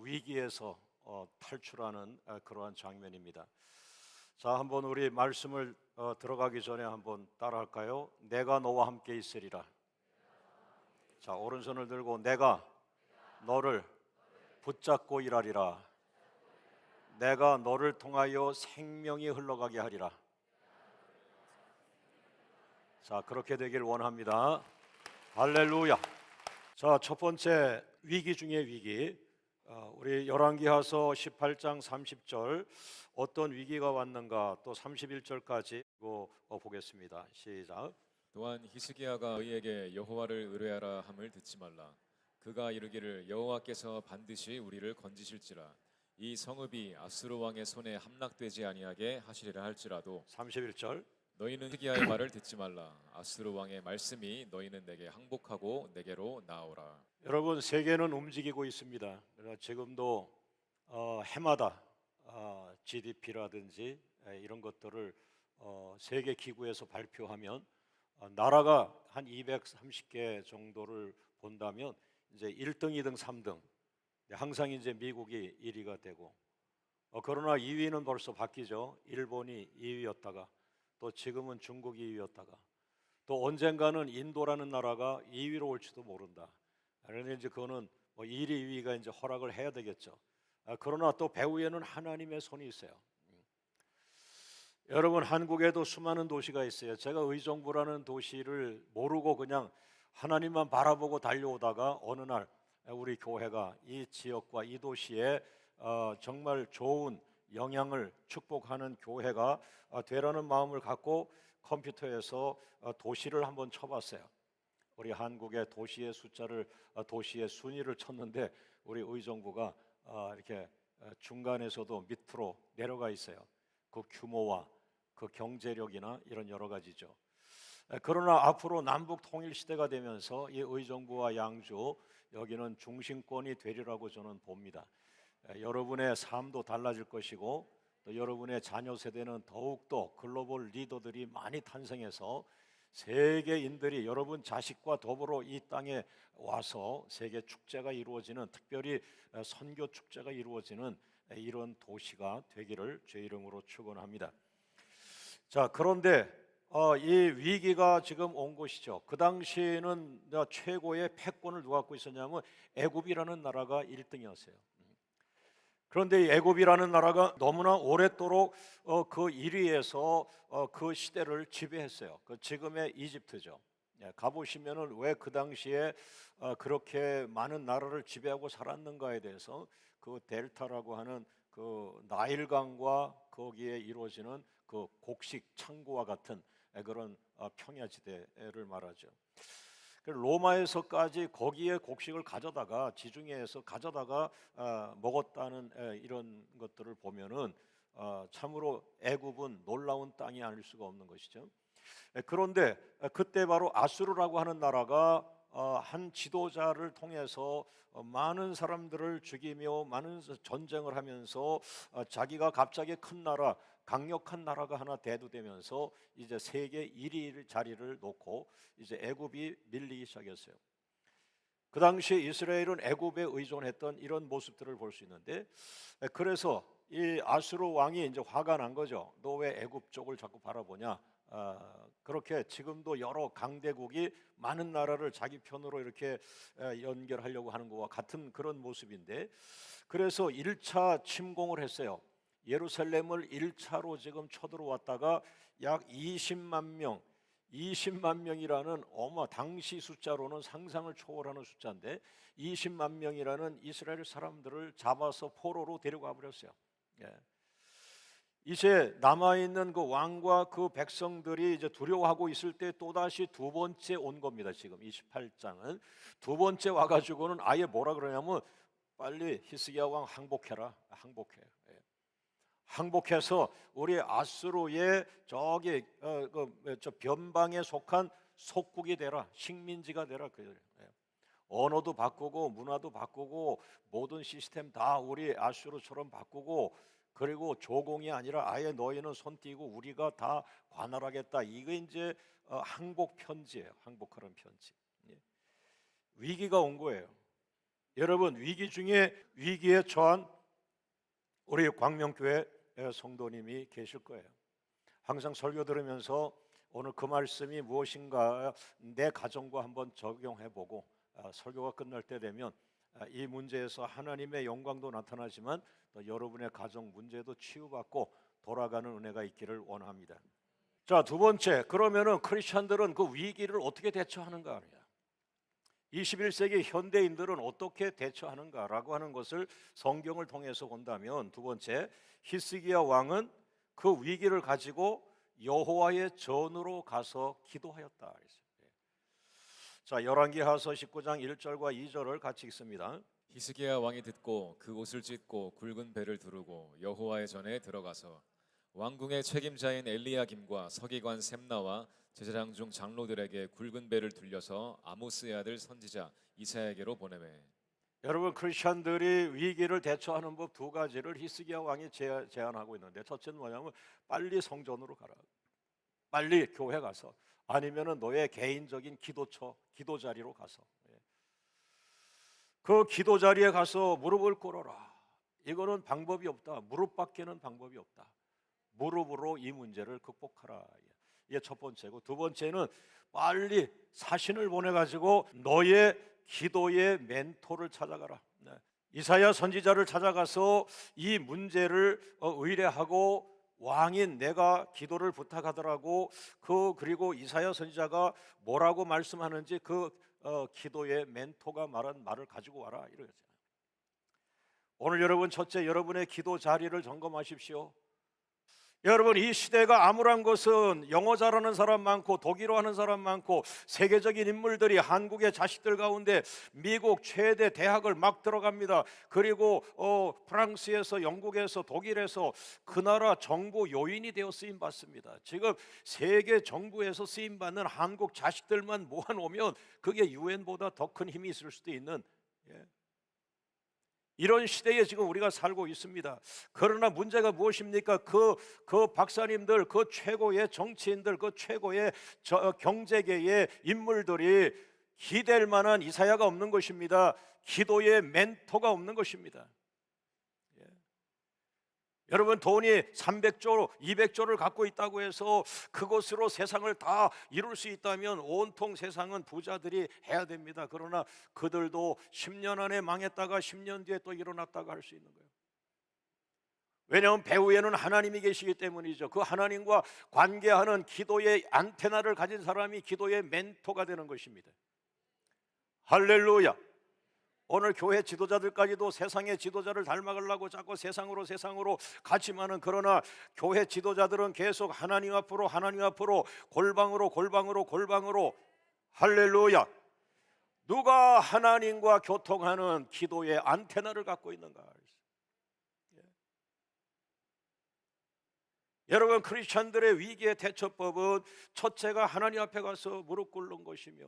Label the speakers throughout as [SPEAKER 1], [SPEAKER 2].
[SPEAKER 1] 위기에서 탈출하는 그러한 장면입니다. 자, 한번 우리 말씀을 들어가기 전에 한번 따라할까요? 내가 너와 함께 있으리라. 자, 오른손을 들고 내가 너를 붙잡고 일하리라. 내가 너를 통하여 생명이 흘러가게 하리라. 자, 그렇게 되길 원합니다. 할렐루야. 자, 첫 번째 위기 중의 위기. 우리 열왕기하서 18장 30절 어떤 위기가 왔는가 또 31절까지 보겠습니다. 시작.
[SPEAKER 2] 또한 히스기야가 의에게 여호와를 의뢰하라 함을 듣지 말라. 그가 이르기를 여호와께서 반드시 우리를 건지실지라. 이 성읍이 아수르 왕의 손에 함락되지 아니하게 하시리라 할지라도
[SPEAKER 1] 31절.
[SPEAKER 2] 너희는 히스기야의 말을 듣지 말라. 아수르 왕의 말씀이 너희는 내게 항복하고 내게로 나오라.
[SPEAKER 1] 여러분, 세계는 움직이고 있습니다. 지금도 해마다 GDP라든지 이런 것들을 세계 기구에서 발표하면 나라가 한 230개 정도를 본다면 이제 1등, 2등, 3등 항상 이제 미국이 1위가 되고 그러나 2위는 벌써 바뀌죠. 일본이 2위였다가 또 지금은 중국이 2위였다가 또 언젠가는 인도라는 나라가 2위로 올지도 모른다. 그런데 이제 그거는 1위, 2위가 이제 허락을 해야 되겠죠. 그러나 또 배후에는 하나님의 손이 있어요. 여러분, 한국에도 수많은 도시가 있어요. 제가 의정부라는 도시를 모르고 그냥 하나님만 바라보고 달려오다가 어느 날 우리 교회가 이 지역과 이 도시에 정말 좋은 영향을 축복하는 교회가 되라는 마음을 갖고 컴퓨터에서 도시를 한번 쳐봤어요. 우리 한국의 도시의 숫자를 도시의 순위를 쳤는데 우리 의정부가 이렇게 중간에서도 밑으로 내려가 있어요. 그 규모와 그 경제력이나 이런 여러 가지죠. 그러나 앞으로 남북 통일 시대가 되면서 이 의정부와 양주 여기는 중심권이 되리라고 저는 봅니다. 여러분의 삶도 달라질 것이고 또 여러분의 자녀 세대는 더욱더 글로벌 리더들이 많이 탄생해서 세계인들이 여러분 자식과 더불어 이 땅에 와서 세계 축제가 이루어지는, 특별히 선교 축제가 이루어지는 이런 도시가 되기를 주의 이름으로 축원합니다. 자, 그런데 이 위기가 지금 온 것이죠. 그 당시에는 최고의 패권을 누가 갖고 있었냐면 애굽이라는 나라가 1등이었어요. 그런데 이 애굽이라는 나라가 너무나 오랫도록 그 1위에서 그 시대를 지배했어요. 그 지금의 이집트죠. 가보시면은 왜 그 당시에 그렇게 많은 나라를 지배하고 살았는가에 대해서 그 델타라고 하는 그 나일강과 거기에 이루어지는 그 곡식 창고와 같은 그런 평야지대를 말하죠. 로마에서까지 거기에 곡식을 가져다가 지중해에서 가져다가 먹었다는 이런 것들을 보면은 참으로 애굽은 놀라운 땅이 아닐 수가 없는 것이죠. 그런데 그때 바로 아수르라고 하는 나라가 한 지도자를 통해서 많은 사람들을 죽이며 많은 전쟁을 하면서 자기가 갑자기 큰 나라, 강력한 나라가 하나 대두되면서 이제 세계 1위 자리를 놓고 이제 애굽이 밀리기 시작했어요. 그 당시에 이스라엘은 애굽에 의존했던 이런 모습들을 볼 수 있는데, 그래서 이 아수르 왕이 이제 화가 난 거죠. 너 왜 애굽 쪽을 자꾸 바라보냐? 그렇게 지금도 여러 강대국이 많은 나라를 자기 편으로 이렇게 연결하려고 하는 것과 같은 그런 모습인데, 그래서 1차 침공을 했어요. 예루살렘을 1차로 지금 쳐들어왔다가 약 20만 명이라는 당시 숫자로는 상상을 초월하는 숫자인데 20만 명이라는 이스라엘 사람들을 잡아서 포로로 데려가 버렸어요. 이제 남아있는 그 왕과 그 백성들이 이제 두려워하고 있을 때 또다시 두 번째 온 겁니다. 지금 28장은 두 번째 와가지고는 아예 뭐라 그러냐면 빨리 히스기야 왕 항복해라. 항복해서 우리 아수르의 저기 저 변방에 속한 속국이 되라, 식민지가 되라. 언어도 바꾸고 문화도 바꾸고 모든 시스템 다 우리 아수르처럼 바꾸고, 그리고 조공이 아니라 아예 너희는 손 띄고 우리가 다 관할하겠다. 이게 이제 항복 편지예요. 항복하는 편지. 위기가 온 거예요. 여러분, 위기 중에 위기에 처한 우리 광명교회 성도님이 계실 거예요. 항상 설교 들으면서 오늘 그 말씀이 무엇인가 내 가정과 한번 적용해보고 설교가 끝날 때 되면 이 문제에서 하나님의 영광도 나타나지만 또 여러분의 가정 문제도 치유받고 돌아가는 은혜가 있기를 원합니다. 자, 두 번째, 그러면은 크리스천들은 그 위기를 어떻게 대처하는가 합니다. 21세기 현대인들은 어떻게 대처하는가라고 하는 것을 성경을 통해서 본다면, 두 번째, 히스기야 왕은 그 위기를 가지고 여호와의 전으로 가서 기도하였다. 자, 열왕기하서 19장 1절과 2절을 같이 읽습니다.
[SPEAKER 2] 히스기야 왕이 듣고 그 옷을 찢고 굵은 배를 두르고 여호와의 전에 들어가서 왕궁의 책임자인 엘리야김과 서기관 셈나와 제사장 중 장로들에게 굵은 배를 들려서 아모스의 아들 선지자 이사야에게로 보내매.
[SPEAKER 1] 여러분, 크리스천들이 위기를 대처하는 법 두 가지를 히스기야 왕이 제안하고 있는데, 첫째는 뭐냐면 빨리 성전으로 가라, 빨리 교회 가서, 아니면은 너의 개인적인 기도처, 기도 자리로 가서 그 기도 자리에 가서 무릎을 꿇어라. 이거는 방법이 없다. 무릎밖에는 방법이 없다. 무릎으로 이 문제를 극복하라. 이게 첫 번째고, 두 번째는 빨리 사신을 보내가지고 너의 기도의 멘토를 찾아가라. 이사야 선지자를 찾아가서 이 문제를 의뢰하고 왕인 내가 기도를 부탁하더라고. 그리고 이사야 선지자가 뭐라고 말씀하는지 그 기도의 멘토가 말한 말을 가지고 와라, 이러잖아요. 오늘 여러분, 첫째, 여러분의 기도 자리를 점검하십시오. 여러분, 이 시대가 암울한 것은 영어 잘하는 사람 많고 독일어 하는 사람 많고 세계적인 인물들이 한국의 자식들 가운데 미국 최대 대학을 막 들어갑니다. 그리고 프랑스에서, 영국에서, 독일에서 그 나라 정부 요인이 되어 쓰임 받습니다. 지금 세계 정부에서 쓰임 받는 한국 자식들만 모아놓으면 그게 유엔보다 더 큰 힘이 있을 수도 있는 이런 시대에 지금 우리가 살고 있습니다. 그러나 문제가 무엇입니까? 그 박사님들, 그 최고의 정치인들, 그 최고의 경제계의 인물들이 기댈 만한 이사야가 없는 것입니다. 기도의 멘토가 없는 것입니다. 여러분, 돈이 300조, 200조를 갖고 있다고 해서 그것으로 세상을 다 이룰 수 있다면 온통 세상은 부자들이 해야 됩니다. 그러나 그들도 10년 안에 망했다가 10년 뒤에 또 일어났다가 할 수 있는 거예요. 왜냐하면 배후에는 하나님이 계시기 때문이죠. 그 하나님과 관계하는 기도의 안테나를 가진 사람이 기도의 멘토가 되는 것입니다. 할렐루야. 오늘 교회 지도자들까지도 세상의 지도자를 닮아가려고 자꾸 세상으로 가지만은, 그러나 교회 지도자들은 계속 하나님 앞으로 골방으로 할렐루야. 누가 하나님과 교통하는 기도의 안테나를 갖고 있는가? 여러분, 크리스천들의 위기의 대처법은 첫째가 하나님 앞에 가서 무릎 꿇는 것이며,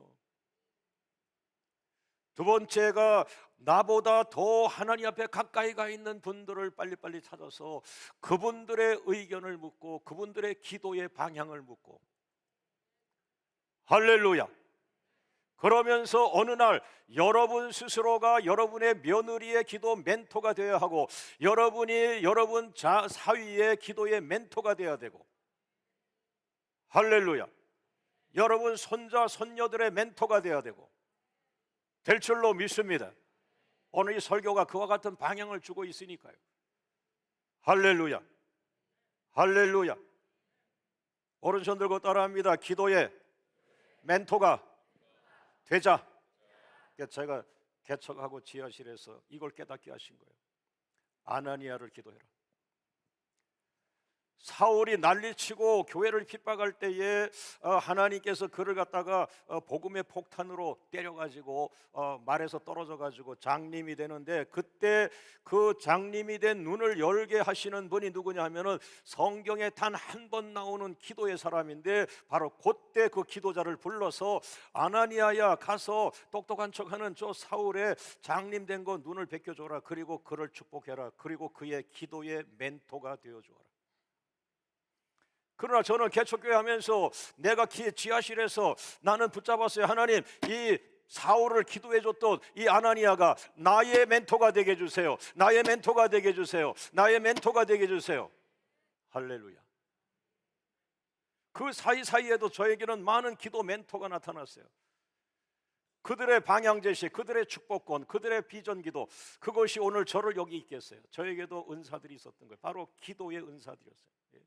[SPEAKER 1] 두 번째가 나보다 더 하나님 앞에 가까이 가 있는 분들을 빨리빨리 찾아서 그분들의 의견을 묻고 그분들의 기도의 방향을 묻고, 할렐루야. 그러면서 어느 날 여러분 스스로가 여러분의 며느리의 기도 멘토가 되어야 하고, 여러분이 여러분 사위의 기도의 멘토가 되어야 되고, 할렐루야. 여러분 손자 손녀들의 멘토가 되어야 되고 될 줄로 믿습니다. 오늘 이 설교가 그와 같은 방향을 주고 있으니까요. 할렐루야. 할렐루야. 오른손 들고 따라합니다. 기도의 멘토가 되자. 제가 개척하고 지하실에서 이걸 깨닫게 하신 거예요. 아나니아를 기도해라. 사울이 난리치고 교회를 핍박할 때에 하나님께서 그를 갖다가 복음의 폭탄으로 때려가지고 말에서 떨어져가지고 장님이 되는데, 그때 그 장님이 된 눈을 열게 하시는 분이 누구냐 하면은 성경에 단 한 번 나오는 기도의 사람인데, 바로 그때 그 기도자를 불러서 아나니아야, 가서 똑똑한 척하는 저 사울의 장님 된 거 눈을 베껴줘라. 그리고 그를 축복해라. 그리고 그의 기도의 멘토가 되어줘라. 그러나 저는 개척교회 하면서 내가 지하실에서 나는 붙잡았어요. 하나님, 이 사울을 기도해 줬던 이 아나니아가 나의 멘토가 되게 해주세요. 나의 멘토가 되게 해주세요. 나의 멘토가 되게 해주세요. 할렐루야. 그 사이사이에도 저에게는 많은 기도 멘토가 나타났어요. 그들의 방향 제시, 그들의 축복권, 그들의 비전 기도, 그것이 오늘 저를 여기 있게 했어요. 저에게도 은사들이 있었던 거예요. 바로 기도의 은사들이었어요. 예.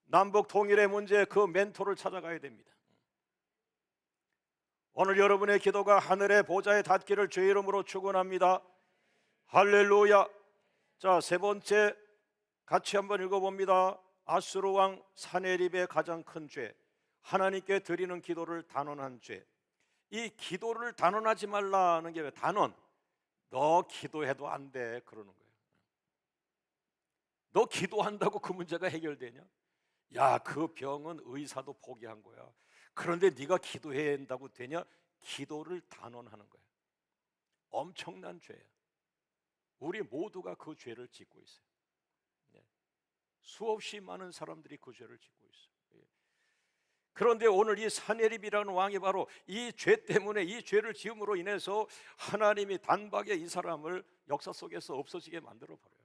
[SPEAKER 1] 남북 통일의 문제, 그 멘토를 찾아가야 됩니다. 오늘 여러분의 기도가 하늘의 보좌에 닿기를 주의 이름으로 축원합니다. 할렐루야. 자, 세 번째 같이 한번 읽어봅니다. 아수르 왕 사네립의 가장 큰 죄, 하나님께 드리는 기도를 단언한 죄. 이 기도를 단언하지 말라는 게 왜 단언? 너 기도해도 안 돼 그러는 거예요. 너 기도한다고 그 문제가 해결되냐? 야, 그 병은 의사도 포기한 거야. 그런데 네가 기도해야 한다고 되냐? 기도를 단언하는 거예요. 엄청난 죄예요. 우리 모두가 그 죄를 짓고 있어요. 수없이 많은 사람들이 그 죄를 짓고 있어요. 그런데 오늘 이 사네립이라는 왕이 바로 이 죄 때문에, 이 죄를 지음으로 인해서 하나님이 단박에 이 사람을 역사 속에서 없어지게 만들어 버려요.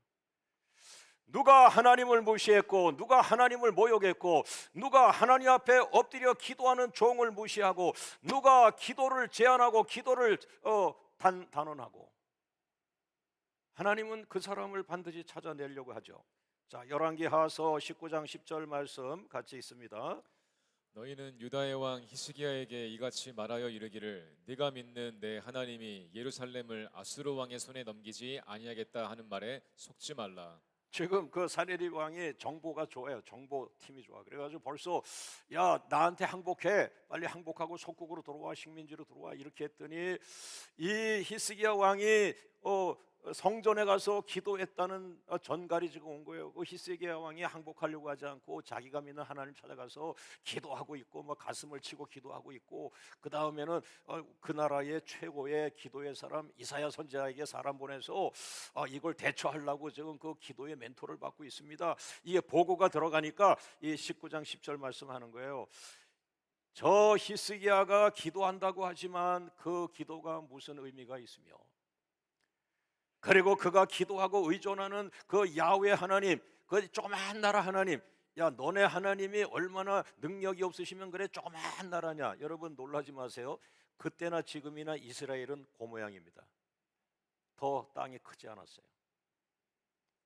[SPEAKER 1] 누가 하나님을 무시했고, 누가 하나님을 모욕했고, 누가 하나님 앞에 엎드려 기도하는 종을 무시하고, 누가 기도를 제한하고 기도를 단언하고, 하나님은 그 사람을 반드시 찾아내려고 하죠. 자, 열왕기하서 19장 10절 말씀 같이 있습니다.
[SPEAKER 2] 너희는 유다의 왕 히스기야에게 이같이 말하여 이르기를 네가 믿는 내 하나님이 예루살렘을 아수르 왕의 손에 넘기지 아니하겠다 하는 말에 속지 말라.
[SPEAKER 1] 지금 그 사네립 왕이 정보가 좋아요. 정보팀이 좋아. 그래가지고 벌써 야, 나한테 항복해, 빨리 항복하고 속국으로 들어와, 식민지로 들어와 이렇게 했더니 이 히스기야 왕이 성전에 가서 기도했다는 전갈이 지금 온 거예요. 그 히스기야 왕이 항복하려고 하지 않고 자기가 믿는 하나님 찾아가서 기도하고 있고, 뭐 가슴을 치고 기도하고 있고, 그 다음에는 그 나라의 최고의 기도의 사람 이사야 선지자에게 사람 보내서 이걸 대처하려고 지금 그 기도의 멘토를 받고 있습니다. 이게 보고가 들어가니까 이 19장 10절 말씀하는 거예요. 저 히스기야가 기도한다고 하지만 그 기도가 무슨 의미가 있으며, 그리고 그가 기도하고 의존하는 그 야훼 하나님, 그 조그만 나라 하나님, 야, 너네 하나님이 얼마나 능력이 없으시면 그래 조그만 나라냐. 여러분 놀라지 마세요. 그때나 지금이나 이스라엘은 그 모양입니다. 더 땅이 크지 않았어요.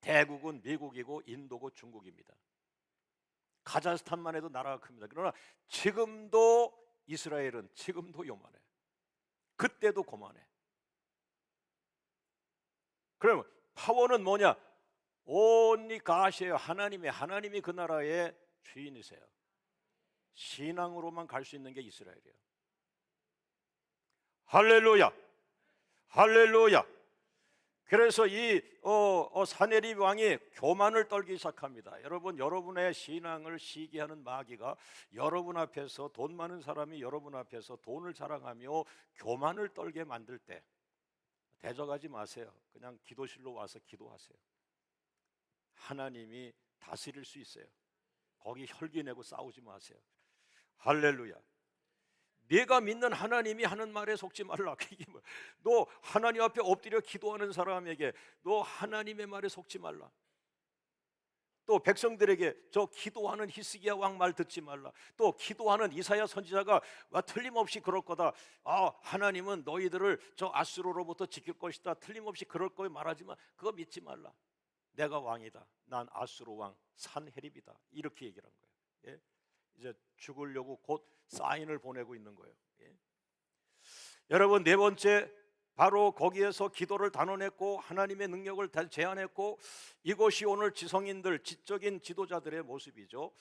[SPEAKER 1] 대국은 미국이고 인도고 중국입니다. 카자흐스탄만 해도 나라가 큽니다. 그러나 지금도 이스라엘은 지금도 요만해. 그때도 고만해. 그러면 파워는 뭐냐? 온리 가시에요. 하나님이 그 나라의 주인이세요. 신앙으로만 갈 수 있는 게 이스라엘이에요. 할렐루야, 할렐루야. 그래서 이 사네립 왕이 교만을 떨기 시작합니다. 여러분, 여러분의 신앙을 시기하는 마귀가 여러분 앞에서, 돈 많은 사람이 여러분 앞에서 돈을 자랑하며 교만을 떨게 만들 때 대적하지 마세요. 그냥 기도실로 와서 기도하세요. 하나님이 다스릴 수 있어요. 거기 혈기 내고 싸우지 마세요. 할렐루야. 네가 믿는 하나님이 하는 말에 속지 말라. 너 하나님 앞에 엎드려 기도하는 사람에게 너 하나님의 말에 속지 말라. 또 백성들에게 저 기도하는 히스기야 왕 말 듣지 말라. 또 기도하는 이사야 선지자가 틀림없이 그럴 거다. 하나님은 너희들을 저 아수르로부터 지킬 것이다. 틀림없이 그럴 거에 말하지만 그거 믿지 말라. 내가 왕이다. 난 아수르 왕 산헤립이다. 이렇게 얘기를 한 거예요. 예? 이제 죽으려고 곧 사인을 보내고 있는 거예요. 예? 여러분, 네 번째, 바로 거기에서 기도를 단언했고 하나님의 능력을 제안했고, 이것이 오늘 지성인들, 지적인 지도자들의 모습이죠.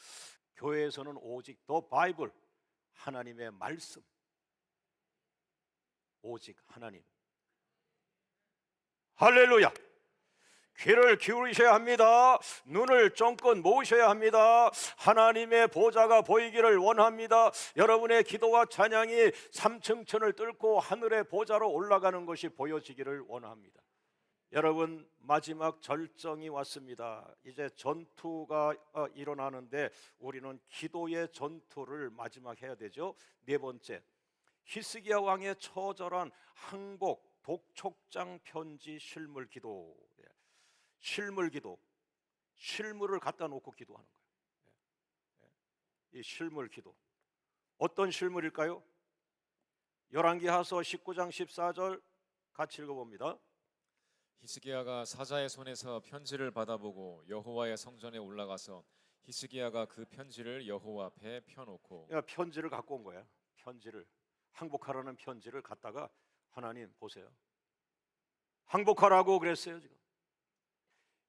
[SPEAKER 1] 교회에서는 오직 더 바이블, 하나님의 말씀, 오직 하나님. 할렐루야. 귀를 기울이셔야 합니다. 눈을 쫑긋 모으셔야 합니다. 하나님의 보좌가 보이기를 원합니다. 여러분의 기도와 찬양이 3층천을 뚫고 하늘의 보좌로 올라가는 것이 보여지기를 원합니다. 여러분, 마지막 절정이 왔습니다. 이제 전투가 일어나는데 우리는 기도의 전투를 마지막 해야 되죠. 네 번째, 히스기야 왕의 처절한 항복 독촉장 편지 실물 기도. 실물 기도. 실물을 갖다 놓고 기도하는 거예요. 이 실물 기도. 어떤 실물일까요? 열왕기하서 19장 14절 같이 읽어봅니다.
[SPEAKER 2] 히스기야가 사자의 손에서 편지를 받아보고 여호와의 성전에 올라가서 히스기야가 그 편지를 여호와 앞에 펴놓고.
[SPEAKER 1] 편지를 갖고 온 거야. 편지를, 항복하라는 편지를 갖다가 하나님 보세요. 항복하라고 그랬어요. 지금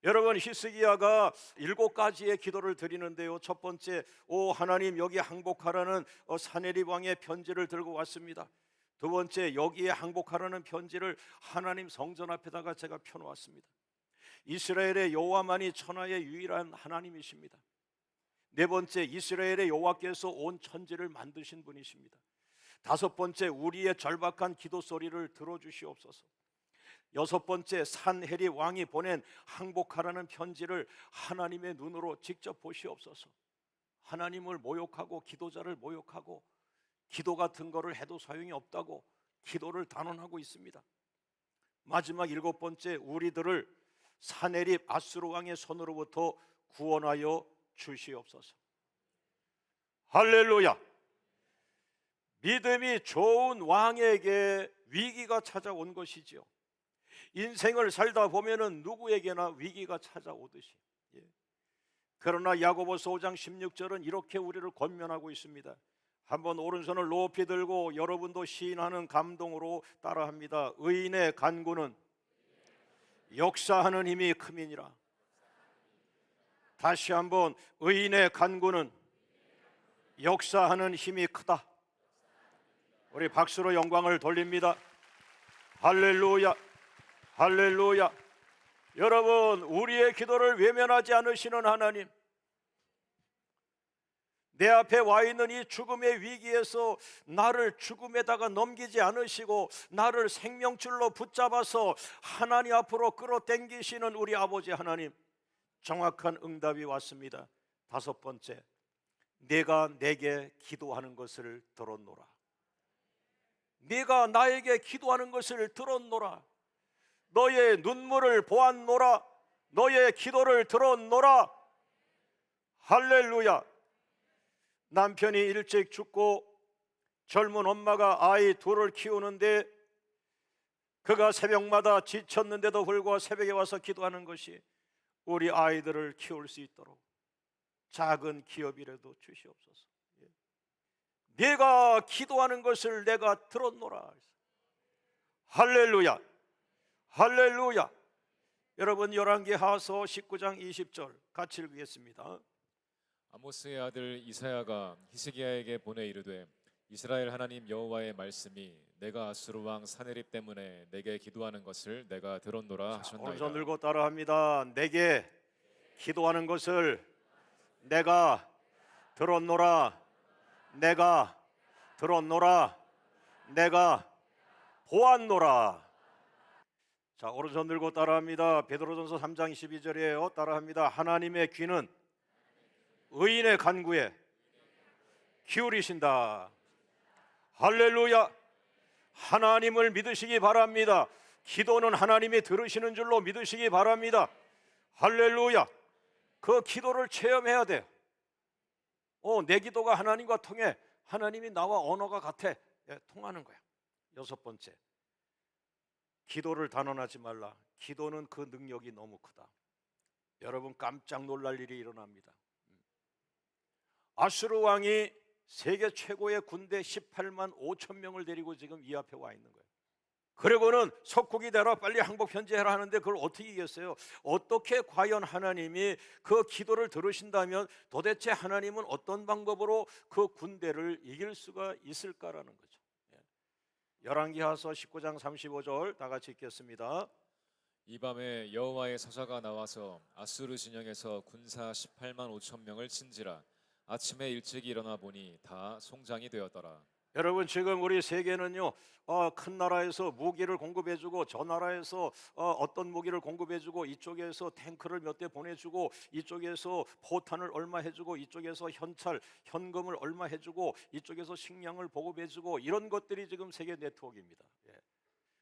[SPEAKER 1] 여러분, 히스기야가 7가지의 기도를 드리는데요. 첫 번째, 오 하나님, 여기 항복하라는 사네립 왕의 편지를 들고 왔습니다. 두 번째, 여기에 항복하라는 편지를 하나님 성전 앞에다가 제가 펴놓았습니다. 이스라엘의 여호와만이 천하의 유일한 하나님이십니다. 네 번째, 이스라엘의 여호와께서 온 천지를 만드신 분이십니다. 다섯 번째, 우리의 절박한 기도 소리를 들어주시옵소서. 여섯 번째, 산헤립 왕이 보낸 항복하라는 편지를 하나님의 눈으로 직접 보시옵소서. 하나님을 모욕하고 기도자를 모욕하고 기도 같은 거를 해도 소용이 없다고 기도를 단언하고 있습니다. 마지막 7번째, 우리들을 산헤립 아수르 왕의 손으로부터 구원하여 주시옵소서. 할렐루야. 믿음이 좋은 왕에게 위기가 찾아온 것이지요. 인생을 살다 보면은 누구에게나 위기가 찾아오듯이. 그러나 야고보서 5장 16절은 이렇게 우리를 권면하고 있습니다. 한번 오른손을 높이 들고 여러분도 시인하는 감동으로 따라합니다. 의인의 간구는 역사하는 힘이 큼이니라. 다시 한번, 의인의 간구는 역사하는 힘이 크다. 우리 박수로 영광을 돌립니다. 할렐루야. 할렐루야. 여러분, 우리의 기도를 외면하지 않으시는 하나님, 내 앞에 와 있는 이 죽음의 위기에서 나를 죽음에다가 넘기지 않으시고 나를 생명줄로 붙잡아서 하나님 앞으로 끌어당기시는 우리 아버지 하나님, 정확한 응답이 왔습니다. 다섯 번째, 내가 내게 기도하는 것을 들었노라. 네가 나에게 기도하는 것을 들었노라. 너의 눈물을 보았노라. 너의 기도를 들었노라. 할렐루야. 남편이 일찍 죽고 젊은 엄마가 아이 둘을 키우는데 그가 새벽마다 지쳤는데도 불구하고 새벽에 와서 기도하는 것이 우리 아이들을 키울 수 있도록 작은 기업이라도 주시옵소서. 네가 기도하는 것을 내가 들었노라. 할렐루야. 할렐루야. 여러분, 열왕기하서 19장 20절 같이 읽겠습니다.
[SPEAKER 2] 아모스의 아들 이사야가 히스기야에게 보내 이르되 이스라엘 하나님 여호와의 말씀이 내가 아수르 왕 사네립 때문에 내게 기도하는 것을 내가 들었노라 하셨나이다.
[SPEAKER 1] 오른손 들고 따라합니다. 내게 기도하는 것을 내가 들었노라. 내가 들었노라. 내가 보았노라. 자, 오른손 들고 따라합니다. 베드로전서 3장 12절이에요. 따라합니다. 하나님의 귀는 의인의 간구에 기울이신다. 할렐루야. 하나님을 믿으시기 바랍니다. 기도는 하나님이 들으시는 줄로 믿으시기 바랍니다. 할렐루야. 그 기도를 체험해야 돼요. 내 기도가 하나님과 통해. 하나님이 나와 언어가 같아. 통하는 거야. 여섯 번째, 기도를 단언하지 말라. 기도는 그 능력이 너무 크다. 여러분, 깜짝 놀랄 일이 일어납니다. 아수르 왕이 세계 최고의 군대 18만 5천 명을 데리고 지금 이 앞에 와 있는 거예요. 그리고는 석국이 되라, 빨리 항복 편지해라 하는데 그걸 어떻게 이겼어요? 어떻게 과연 하나님이 그 기도를 들으신다면 도대체 하나님은 어떤 방법으로 그 군대를 이길 수가 있을까라는 거죠. 열왕기하서 19장 35절 다 같이 읽겠습니다.
[SPEAKER 2] 이 밤에 여호와의 사자가 나와서 아수르 진영에서 군사 18만 5천 명을 친지라. 아침에 일찍 일어나 보니 다 송장이 되었더라.
[SPEAKER 1] 여러분 지금 우리 세계는요 큰 나라에서 무기를 공급해주고 저 나라에서 어떤 무기를 공급해주고 이쪽에서 탱크를 몇 대 보내주고 이쪽에서 포탄을 얼마 해주고 이쪽에서 현금을 얼마 해주고 이쪽에서 식량을 보급해주고 이런 것들이 지금 세계 네트워크입니다. 예.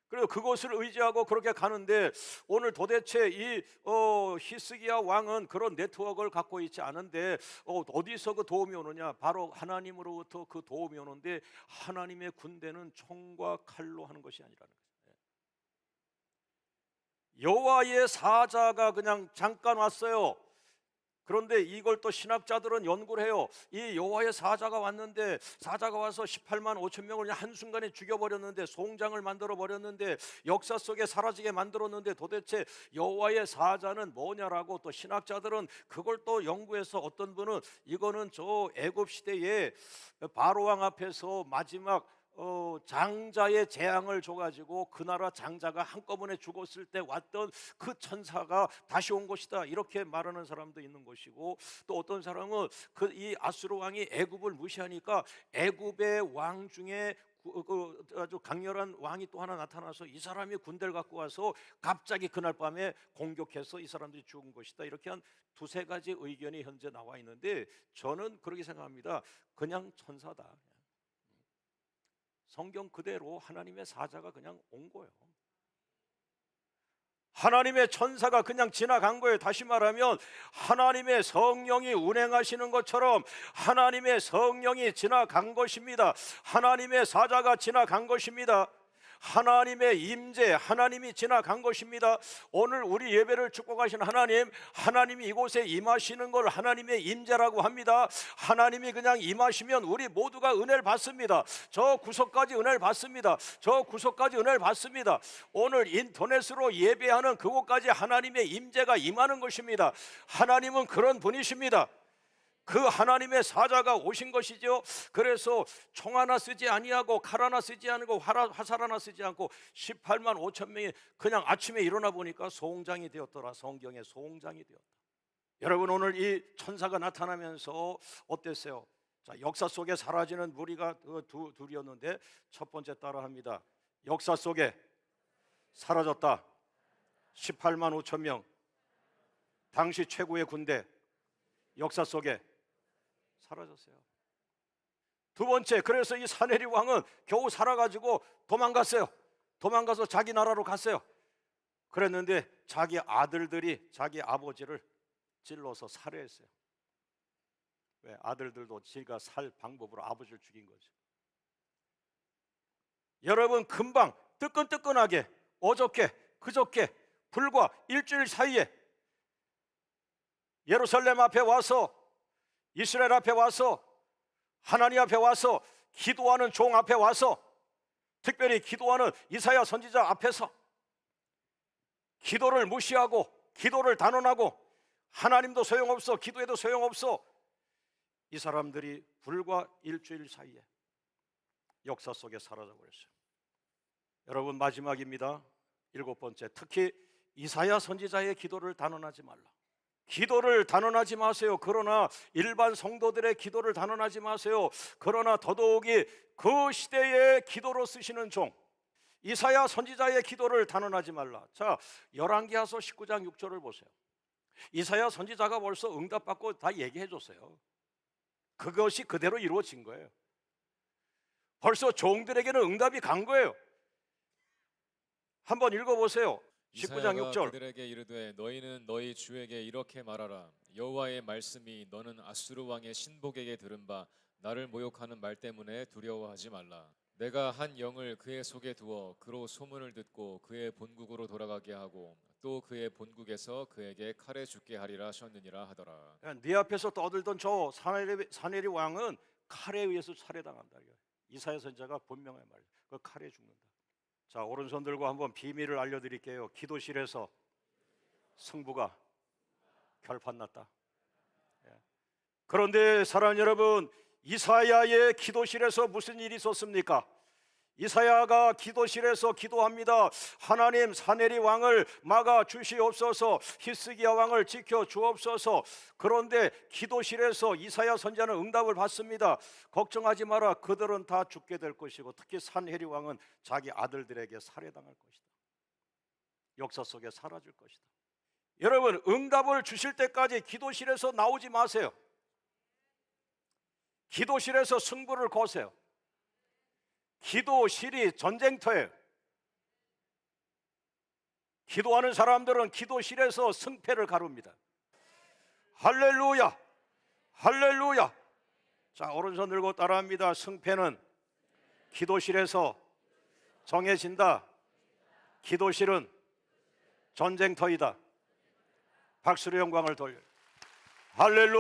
[SPEAKER 1] 그리고 그것을 의지하고 그렇게 가는데 오늘 도대체 이 히스기야 왕은 그런 네트워크를 갖고 있지 않은데 어디서 그 도움이 오느냐? 바로 하나님으로부터 그 도움이 오는데 하나님의 군대는 총과 칼로 하는 것이 아니라는 거예요. 여호와의 사자가 그냥 잠깐 왔어요. 그런데 이걸 또 신학자들은 연구를 해요. 이 여호와의 사자가 왔는데 사자가 와서 18만 5천 명을 그냥 한순간에 죽여버렸는데 송장을 만들어 버렸는데 역사 속에 사라지게 만들었는데 도대체 여호와의 사자는 뭐냐라고 또 신학자들은 그걸 또 연구해서 어떤 분은 이거는 저 애굽 시대에 바로 왕 앞에서 마지막 장자의 재앙을 줘가지고 그 나라 장자가 한꺼번에 죽었을 때 왔던 그 천사가 다시 온 것이다 이렇게 말하는 사람도 있는 것이고 또 어떤 사람은 이 아수르 왕이 애굽을 무시하니까 애굽의 왕 중에 아주 강렬한 왕이 또 하나 나타나서 이 사람이 군대를 갖고 와서 갑자기 그날 밤에 공격해서 이 사람들이 죽은 것이다 이렇게 한 두세 가지 의견이 현재 나와 있는데 저는 그렇게 생각합니다. 그냥 천사다. 성경 그대로 하나님의 사자가 그냥 온 거예요. 하나님의 천사가 그냥 지나간 거예요. 다시 말하면 하나님의 성령이 운행하시는 것처럼 하나님의 성령이 지나간 것입니다. 하나님의 사자가 지나간 것입니다. 하나님의 임재, 하나님이 지나간 것입니다. 오늘 우리 예배를 축복하신 하나님, 하나님이 이곳에 임하시는 걸 하나님의 임재라고 합니다. 하나님이 그냥 임하시면 우리 모두가 은혜를 받습니다. 저 구석까지 은혜를 받습니다. 저 구석까지 은혜를 받습니다. 오늘 인터넷으로 예배하는 그곳까지 하나님의 임재가 임하는 것입니다. 하나님은 그런 분이십니다. 그 하나님의 사자가 오신 것이죠. 그래서 총 하나 쓰지 아니하고 칼 하나 쓰지 않고 화살 하나 쓰지 않고 18만 5천 명이 그냥 아침에 일어나 보니까 소홍장이 되었더라. 성경에 소홍장이 되었다. 여러분 오늘 이 천사가 나타나면서 어땠어요? 자, 역사 속에 사라지는 무리가 둘이었는데 첫 번째 따라합니다. 역사 속에 사라졌다. 18만 5천 명. 당시 최고의 군대 역사 속에 사라졌어요. 두 번째, 그래서 이 사내립 왕은 겨우 살아가지고 도망갔어요. 도망가서 자기 나라로 갔어요. 그랬는데 자기 아들들이 자기 아버지를 찔러서 살해했어요. 왜? 아들들도 지가 살 방법으로 아버지를 죽인 거죠. 여러분 금방 뜨끈뜨끈하게 어저께 그저께 불과 일주일 사이에 예루살렘 앞에 와서 이스라엘 앞에 와서 하나님 앞에 와서 기도하는 종 앞에 와서 특별히 기도하는 이사야 선지자 앞에서 기도를 무시하고 기도를 단언하고 하나님도 소용없어 기도해도 소용없어 이 사람들이 불과 일주일 사이에 역사 속에 사라져 버렸어요. 여러분 마지막입니다. 7번째, 특히 이사야 선지자의 기도를 단언하지 말라. 기도를 단언하지 마세요. 그러나 일반 성도들의 기도를 단언하지 마세요. 그러나 더더욱이 그 시대의 기도로 쓰시는 종 이사야 선지자의 기도를 단언하지 말라. 자, 열왕기하서 19장 6절을 보세요. 이사야 선지자가 벌써 응답받고 다 얘기해 줬어요. 그것이 그대로 이루어진 거예요. 벌써 종들에게는 응답이 간 거예요. 한번 읽어보세요. 19장 6절.
[SPEAKER 2] 그들에게 이르되 너희는 너희 주에게 이렇게 말하라. 여호와의 말씀이 너는 아수르 왕의 신복에게 들은 바 나를 모욕하는 말 때문에 두려워하지 말라. 내가 한 영을 그의 속에 두어 그로 소문을 듣고 그의 본국으로 돌아가게 하고 또 그의 본국에서 그에게 칼에 죽게 하리라 하셨느니라 하더라.
[SPEAKER 1] 네 앞에서 떠들던 저 사내립 왕은 칼에 의해서 살해당한다. 이사야 선지자가 분명하게 말해요. 그 칼에 죽는다. 자, 오른손 들고 한번 비밀을 알려드릴게요. 기도실에서 승부가 결판났다. 그런데 사랑하는 여러분, 이사야의 기도실에서 무슨 일이 있었습니까? 이사야가 기도실에서 기도합니다. 하나님, 사내리 왕을 막아 주시옵소서, 히스기야 왕을 지켜 주옵소서. 그런데 기도실에서 이사야 선지자는 응답을 받습니다. 걱정하지 마라, 그들은 다 죽게 될 것이고 특히 산헤리 왕은 자기 아들들에게 살해당할 것이다. 역사 속에 사라질 것이다. 여러분, 응답을 주실 때까지 기도실에서 나오지 마세요. 기도실에서 승부를 거세요. 기도실이 전쟁터예요. 기도하는 사람들은 기도실에서 승패를 가릅니다. 할렐루야, 할렐루야. 자, 오른손 들고 따라합니다. 승패는 기도실에서 정해진다. 기도실은 전쟁터이다. 박수로 영광을 돌려. 할렐루야.